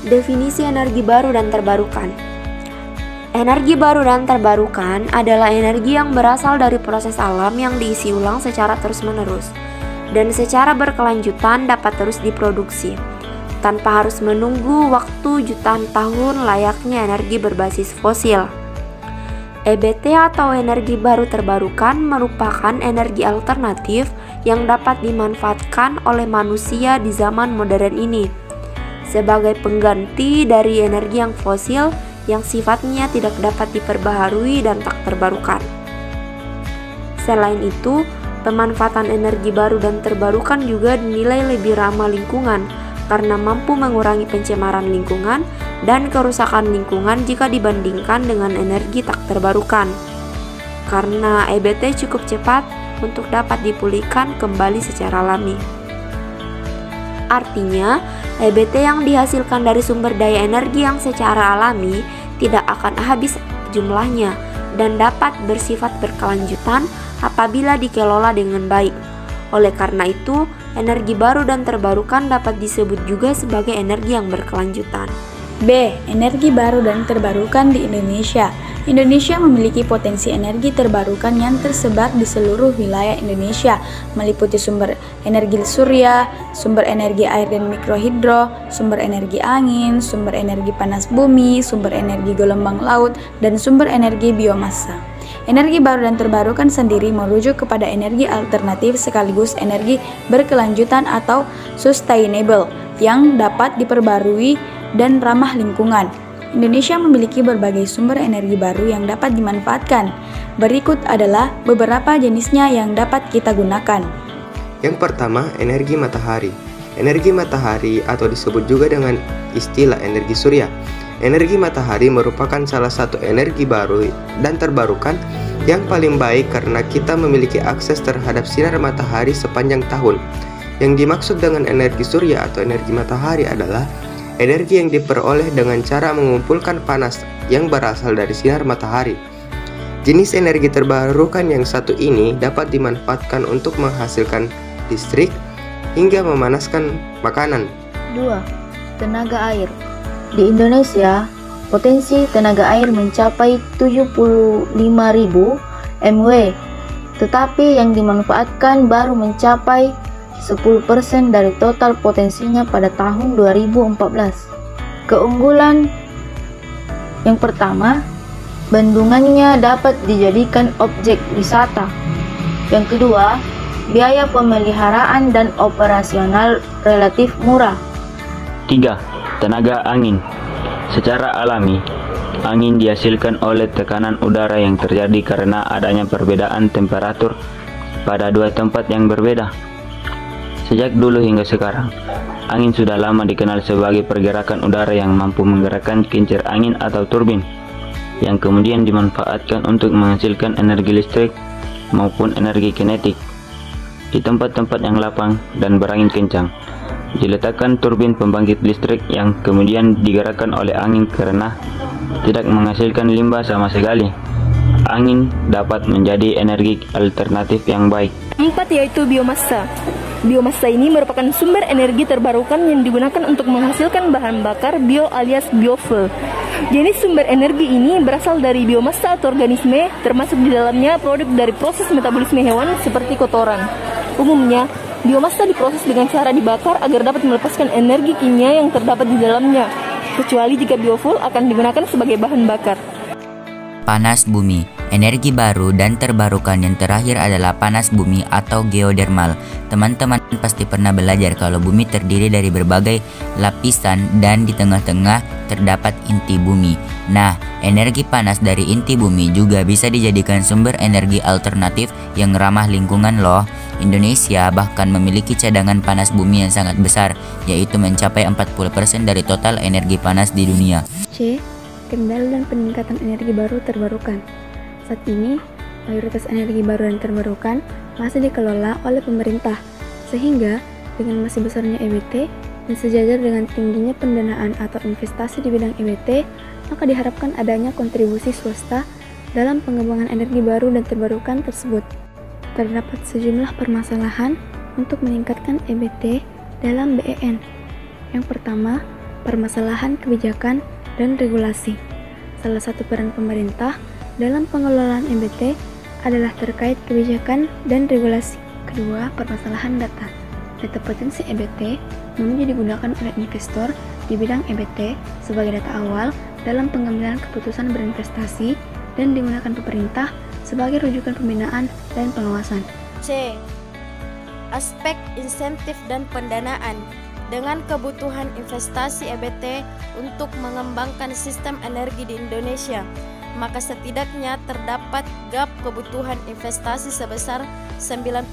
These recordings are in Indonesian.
Definisi energi baru dan terbarukan. Energi baru dan terbarukan adalah energi yang berasal dari proses alam yang diisi ulang secara terus-menerus dan secara berkelanjutan dapat terus diproduksi tanpa harus menunggu waktu jutaan tahun layaknya energi berbasis fosil. EBT atau energi baru terbarukan merupakan energi alternatif yang dapat dimanfaatkan oleh manusia di zaman modern ini sebagai pengganti dari energi yang fosil yang sifatnya tidak dapat diperbaharui dan tak terbarukan. Selain itu, pemanfaatan energi baru dan terbarukan juga dinilai lebih ramah lingkungan karena mampu mengurangi pencemaran lingkungan dan kerusakan lingkungan jika dibandingkan dengan energi tak terbarukan. Karena EBT cukup cepat untuk dapat dipulihkan kembali secara alami. Artinya, EBT yang dihasilkan dari sumber daya energi yang secara alami tidak akan habis jumlahnya dan dapat bersifat berkelanjutan apabila dikelola dengan baik. Oleh karena itu, energi baru dan terbarukan dapat disebut juga sebagai energi yang berkelanjutan. B. Energi baru dan terbarukan di Indonesia. Indonesia memiliki potensi energi terbarukan yang tersebar di seluruh wilayah Indonesia, meliputi sumber energi surya, sumber energi air dan mikrohidro, sumber energi angin, sumber energi panas bumi, sumber energi gelombang laut, dan sumber energi biomasa. Energi baru dan terbarukan sendiri merujuk kepada energi alternatif sekaligus energi berkelanjutan atau sustainable yang dapat diperbarui dan ramah lingkungan. Indonesia memiliki berbagai sumber energi baru yang dapat dimanfaatkan. Berikut adalah beberapa jenisnya yang dapat kita gunakan. Yang pertama, energi matahari. Energi matahari atau disebut juga dengan istilah energi surya. Energi matahari merupakan salah satu energi baru dan terbarukan yang paling baik karena kita memiliki akses terhadap sinar matahari sepanjang tahun. Yang dimaksud dengan energi surya atau energi matahari adalah energi yang diperoleh dengan cara mengumpulkan panas yang berasal dari sinar matahari. Jenis energi terbarukan yang satu ini dapat dimanfaatkan untuk menghasilkan listrik hingga memanaskan makanan. 2. Tenaga air. Di Indonesia, potensi tenaga air mencapai 75.000 MW, tetapi yang dimanfaatkan baru mencapai 10% dari total potensinya pada tahun 2014. Keunggulan yang pertama, bendungannya dapat dijadikan objek wisata. Yang kedua, biaya pemeliharaan dan operasional relatif murah. 3. Tenaga angin. Secara alami, angin dihasilkan oleh tekanan udara yang terjadi karena adanya perbedaan temperatur pada dua tempat yang berbeda. Sejak dulu hingga sekarang, angin sudah lama dikenal sebagai pergerakan udara yang mampu menggerakkan kincir angin atau turbin, yang kemudian dimanfaatkan untuk menghasilkan energi listrik maupun energi kinetik. Di tempat-tempat yang lapang dan berangin kencang, diletakkan turbin pembangkit listrik yang kemudian digerakkan oleh angin karena tidak menghasilkan limbah sama sekali. Angin dapat menjadi energi alternatif yang baik. 4. Yaitu biomasa. Biomasa ini merupakan sumber energi terbarukan yang digunakan untuk menghasilkan bahan bakar bio alias biofuel. Jenis sumber energi ini berasal dari biomasa atau organisme, termasuk di dalamnya produk dari proses metabolisme hewan seperti kotoran. Umumnya, biomasa diproses dengan cara dibakar agar dapat melepaskan energi kimia yang terdapat di dalamnya, kecuali jika biofuel akan digunakan sebagai bahan bakar. Panas bumi. Energi baru dan terbarukan yang terakhir adalah panas bumi atau geodermal. Teman-teman pasti pernah belajar kalau bumi terdiri dari berbagai lapisan dan di tengah-tengah terdapat inti bumi. Nah, energi panas dari inti bumi juga bisa dijadikan sumber energi alternatif yang ramah lingkungan loh. Indonesia bahkan memiliki cadangan panas bumi yang sangat besar, yaitu mencapai 40% dari total energi panas di dunia. C. Kendali dan peningkatan energi baru terbarukan. Saat ini, mayoritas energi baru dan terbarukan masih dikelola oleh pemerintah, sehingga dengan masih besarnya EBT dan sejajar dengan tingginya pendanaan atau investasi di bidang EBT, maka diharapkan adanya kontribusi swasta dalam pengembangan energi baru dan terbarukan tersebut. Terdapat sejumlah permasalahan untuk meningkatkan EBT dalam BEN. Yang pertama, permasalahan kebijakan dan regulasi. Salah satu peran pemerintah dalam pengelolaan EBT adalah terkait kebijakan dan regulasi. Kedua, permasalahan data. Data potensi EBT umumnya digunakan oleh investor di bidang EBT sebagai data awal dalam pengambilan keputusan berinvestasi dan digunakan pemerintah sebagai rujukan pembinaan dan pengawasan. C. Aspek insentif dan pendanaan. Dengan kebutuhan investasi EBT untuk mengembangkan sistem energi di Indonesia, maka setidaknya terdapat gap kebutuhan investasi sebesar 98%.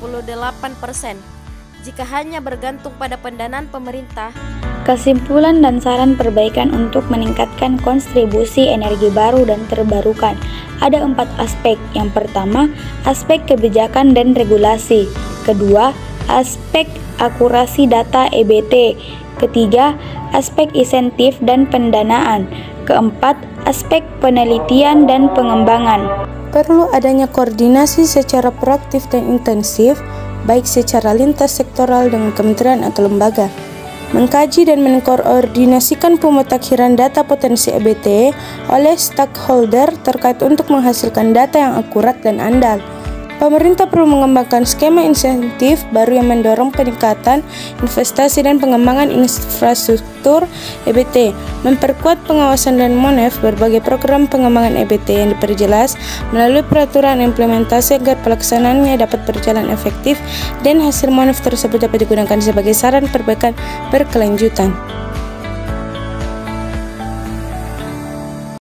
Jika hanya bergantung pada pendanaan pemerintah, kesimpulan dan saran perbaikan untuk meningkatkan kontribusi energi baru dan terbarukan. Ada 4 aspek. Yang pertama, aspek kebijakan dan regulasi. Kedua, aspek akurasi data EBT. Ketiga, aspek insentif dan pendanaan. Keempat, aspek penelitian dan pengembangan. Perlu adanya koordinasi secara proaktif dan intensif, baik secara lintas sektoral dengan kementerian atau lembaga. Mengkaji dan mengkoordinasikan pemutakhiran data potensi EBT oleh stakeholder terkait untuk menghasilkan data yang akurat dan andal. Pemerintah perlu mengembangkan skema insentif baru yang mendorong peningkatan investasi dan pengembangan infrastruktur EBT, memperkuat pengawasan dan monef berbagai program pengembangan EBT yang diperjelas melalui peraturan implementasi agar pelaksanaannya dapat berjalan efektif dan hasil monef tersebut dapat digunakan sebagai saran perbaikan berkelanjutan.